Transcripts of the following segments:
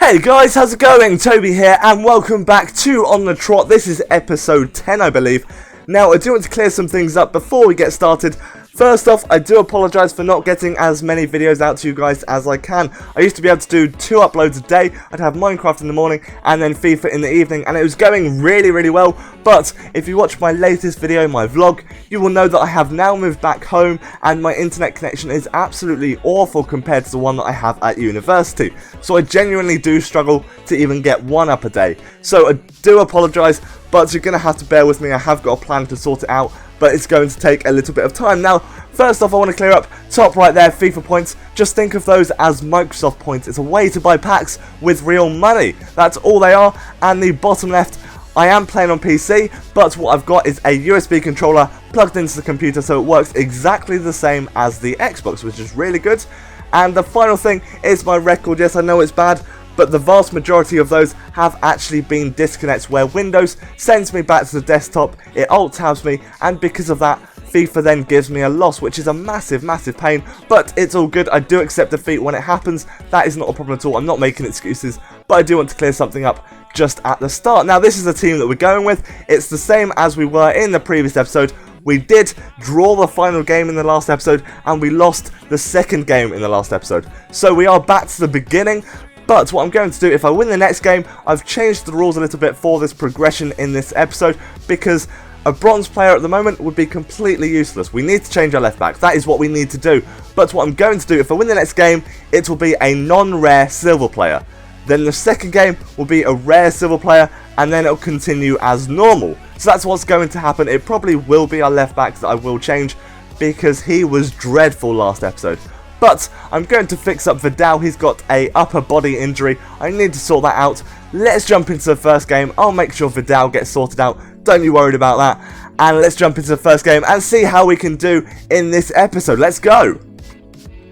Hey guys, how's it going? Toby here, and welcome back to On the Trot. This is episode 10, I believe. Now, I do want to clear some things up before we get started. First off, I do apologise for not getting as many videos out to you guys as I can. I used to be able to do 2 uploads a day. I'd have Minecraft in the morning and then FIFA in the evening, and it was going really well. But if you watch my latest video, my vlog, you will know that I have now moved back home and my internet connection is absolutely awful compared to the one that I have at university. So I genuinely do struggle to even get 1 up a day. So I do apologise, but you're going to have to bear with me. I have got a plan to sort it out, but it's going to take a little bit of time. Now, first off, I want to clear up, top right there, FIFA points. Just think of those as Microsoft points. It's a way to buy packs with real money. That's all they are. And the bottom left, I am playing on PC, but what I've got is a USB controller plugged into the computer, so it works exactly the same as the Xbox, which is really good. And the final thing is my record. Yes, I know it's bad, but the vast majority of those have actually been disconnects where Windows sends me back to the desktop, it alt-tabs me, and because of that, FIFA then gives me a loss, which is a massive pain, but it's all good. I do accept defeat when it happens. That is not a problem at all. I'm not making excuses, but I do want to clear something up just at the start. Now, this is the team that we're going with. It's the same as we were in the previous episode. We did draw the final game in the last episode, and we lost the second game in the last episode. So we are back to the beginning. But what I'm going to do, if I win the next game, I've changed the rules a little bit for this progression in this episode, because a bronze player at the moment would be completely useless. We need to change our left back. That is what we need to do. But what I'm going to do, if I win the next game, it will be a non-rare silver player. Then the second game will be a rare silver player, and then it'll continue as normal. So that's what's going to happen. It probably will be our left back that I will change, because he was dreadful last episode. But I'm going to fix up Vidal. He's got a upper body injury. I need to sort that out. Let's jump into the first game. I'll make sure Vidal gets sorted out. Don't be worried about that. And let's jump into the first game and see how we can do in this episode. Let's go.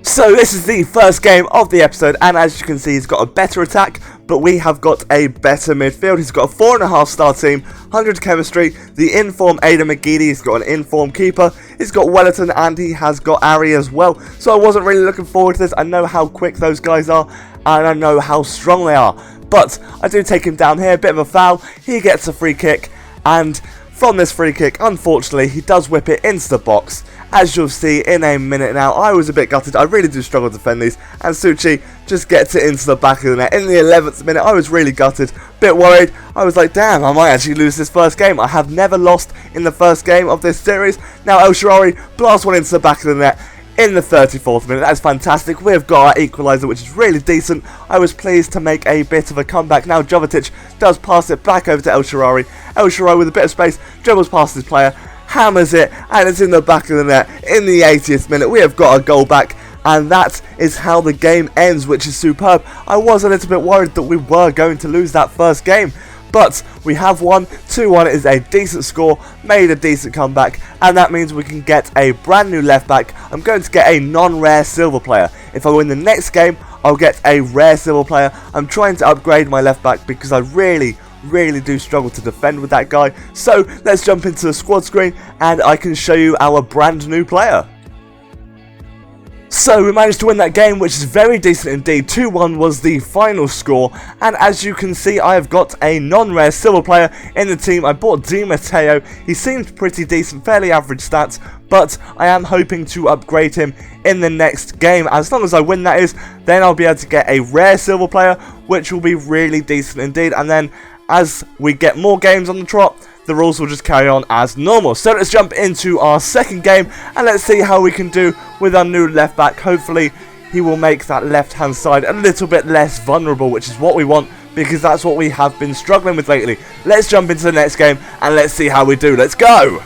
So this is the first game of the episode, and as you can see, he's got a better attack, but we have got a better midfield. He's got a 4.5 star team, 100 chemistry, the inform Magnifikate, he's got an inform keeper, he's got Wellington, and he has got Ari as well. So I wasn't really looking forward to this. I know how quick those guys are, and I know how strong they are. But I do take him down here, a bit of a foul, he gets a free kick, and from this free kick, unfortunately, he does whip it into the box. As you'll see in a minute now, I was a bit gutted. I really do struggle to defend these, and Suchi just gets it into the back of the net. In the 11th minute, I was really gutted, bit worried. I was like, damn, I might actually lose this first game. I have never lost in the first game of this series. Now El Shaarawy blasts one into the back of the net in the 34th minute. That's fantastic. We've got our equaliser, which is really decent. I was pleased to make a bit of a comeback. Now Jovetic does pass it back over to El Shaarawy. El Shaarawy with a bit of space dribbles past his player, hammers it, and it's in the back of the net. In the 80th minute, we have got a goal back, and that is how the game ends, which is superb. I was a little bit worried that we were going to lose that first game, but we have won. 2-1 is a decent score, made a decent comeback, and that means we can get a brand new left back. I'm going to get a non-rare silver player. If I win the next game, I'll get a rare silver player. I'm trying to upgrade my left back because I really do struggle to defend with that guy. So let's jump into the squad screen and I can show you our brand new player. So we managed to win that game, which is very decent indeed. 2-1 was the final score, and as you can see, I have got a non-rare silver player in the team. I bought Di Matteo. He seemed pretty decent, fairly average stats, but I am hoping to upgrade him in the next game. As long as I win, that is, then I'll be able to get a rare silver player, which will be really decent indeed. And then as we get more games on the trot, the rules will just carry on as normal. So let's jump into our second game and let's see how we can do with our new left back. Hopefully he will make that left hand side a little bit less vulnerable, which is what we want, because that's what we have been struggling with lately. Let's jump into the next game and let's see how we do. Let's go!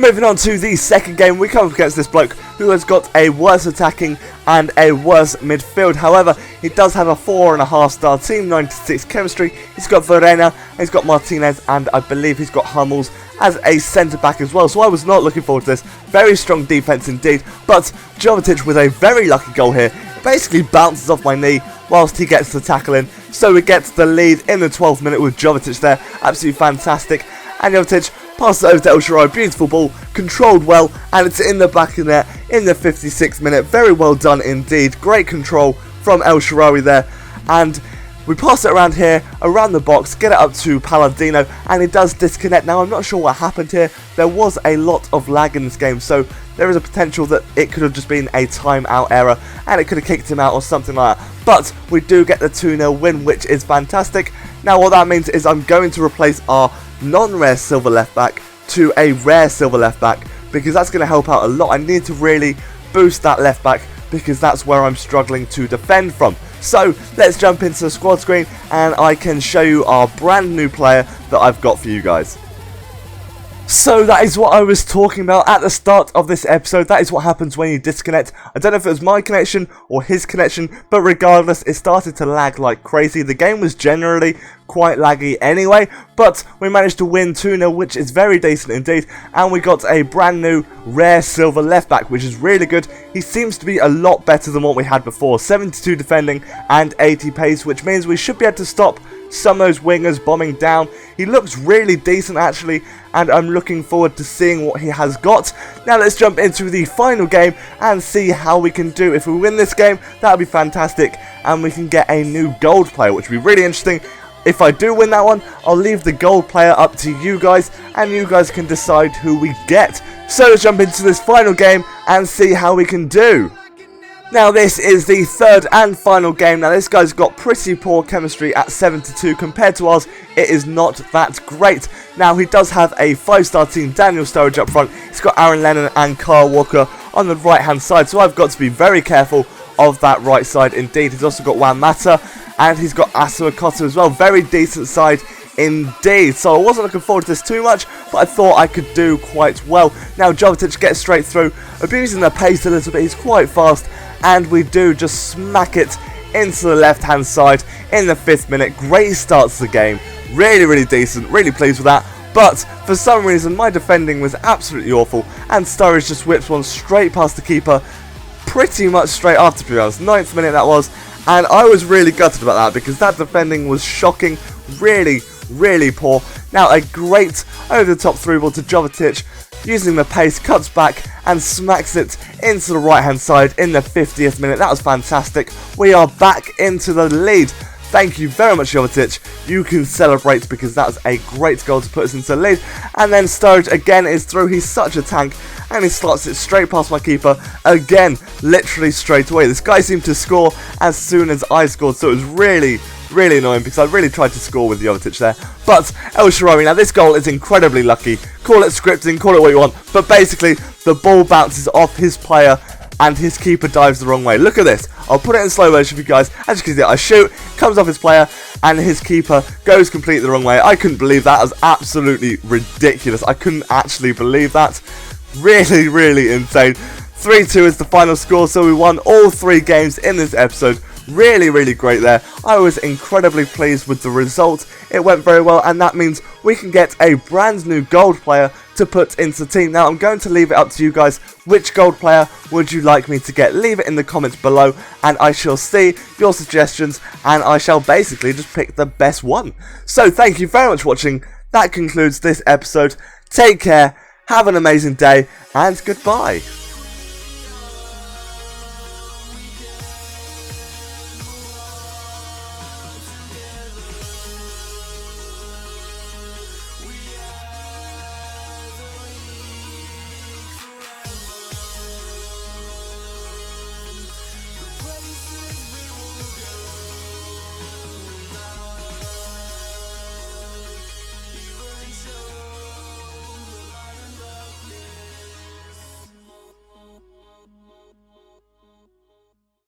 Moving on to the second game, we come up against this bloke who has got a worse attacking and a worse midfield. However, he does have a 4.5 star team, 96 chemistry. He's got Verena, he's got Martinez, and I believe he's got Hummels as a centre back as well. So I was not looking forward to this. Very strong defence indeed. But Jovetic with a very lucky goal here. It basically bounces off my knee whilst he gets the tackle in. So we get the lead in the 12th minute with Jovetic there. Absolutely fantastic. And Jovetic passes it over to El Shaarawy, beautiful ball, controlled well, and it's in the back of the net in the 56th minute. Very well done indeed, great control from El Shaarawy there, and We pass it around here, around the box, get it up to Palladino, and it does disconnect. Now, I'm not sure what happened here. There was a lot of lag in this game, so there is a potential that it could have just been a timeout error, and it could have kicked him out or something like that. But we do get the 2-0 win, which is fantastic. Now, what that means is I'm going to replace our non-rare silver left back to a rare silver left back, because that's going to help out a lot. I need to really boost that left back, because that's where I'm struggling to defend from. So let's jump into the squad screen and I can show you our brand new player that I've got for you guys. So that is what I was talking about at the start of this episode. That is what happens when you disconnect. I don't know if it was my connection or his connection, but regardless, it started to lag like crazy. The game was generally quite laggy anyway, but we managed to win 2-0, which is very decent indeed, and we got a brand new rare silver left back, which is really good. He seems to be a lot better than what we had before. 72 defending and 80 pace, which means we should be able to stop some of those wingers bombing down. He looks really decent actually, and I'm looking forward to seeing what he has got. Now let's jump into the final game and see how we can do. If we win this game, that would be fantastic, and we can get a new gold player, which would be really interesting. If I do win that one, I'll leave the gold player up to you guys, and you guys can decide who we get. So let's jump into this final game and see how we can do. Now this is the third and final game. Now this guy's got pretty poor chemistry at 72 compared to ours. It is not that great. Now he does have a 5-star team, Daniel Sturridge up front. He's got Aaron Lennon and Kyle Walker on the right hand side, so I've got to be very careful of that right side indeed. He's also got Juan Mata and he's got Asuakoto as well. Very decent side indeed. So I wasn't looking forward to this too much, but I thought I could do quite well. Now Jovetic gets straight through, abusing the pace a little bit. He's quite fast, and we do just smack it into the left hand side in the 5th minute. Great start to the game, really decent, really pleased with that. But for some reason my defending was absolutely awful, and Sturridge just whips one straight past the keeper pretty much straight after, to be honest. 9th minute that was, and I was really gutted about that because that defending was shocking, really poor. Now a great over the top through ball to Jovetic, using the pace, cuts back and smacks it into the right hand side in the 50th minute. That was fantastic. We are back into the lead. Thank you very much, Jovetic. You can celebrate because that was a great goal to put us into the lead. And then Sturridge again is through. He's such a tank, and he slots it straight past my keeper again, literally straight away. This guy seemed to score as soon as I scored, so it was really annoying because I really tried to score with Jovetic there. But El Shaarawy, now this goal is incredibly lucky. Call it scripting, call it what you want, but basically the ball bounces off his player and his keeper dives the wrong way. Look at this. I'll put it in slow motion for you guys. As you can see, I shoot, comes off his player, and his keeper goes completely the wrong way. I couldn't believe that. It was absolutely ridiculous. I couldn't actually believe that. Really insane. 3-2 is the final score, so we won all 3 games in this episode. Really great there. I was incredibly pleased with the result. It went very well, and that means we can get a brand new gold player to put into the team. Now I'm going to leave it up to you guys. Which gold player would you like me to get? Leave it in the comments below, and I shall see your suggestions, and I shall basically just pick the best one. So thank you very much for watching. That concludes this episode. Take care, have an amazing day, and goodbye.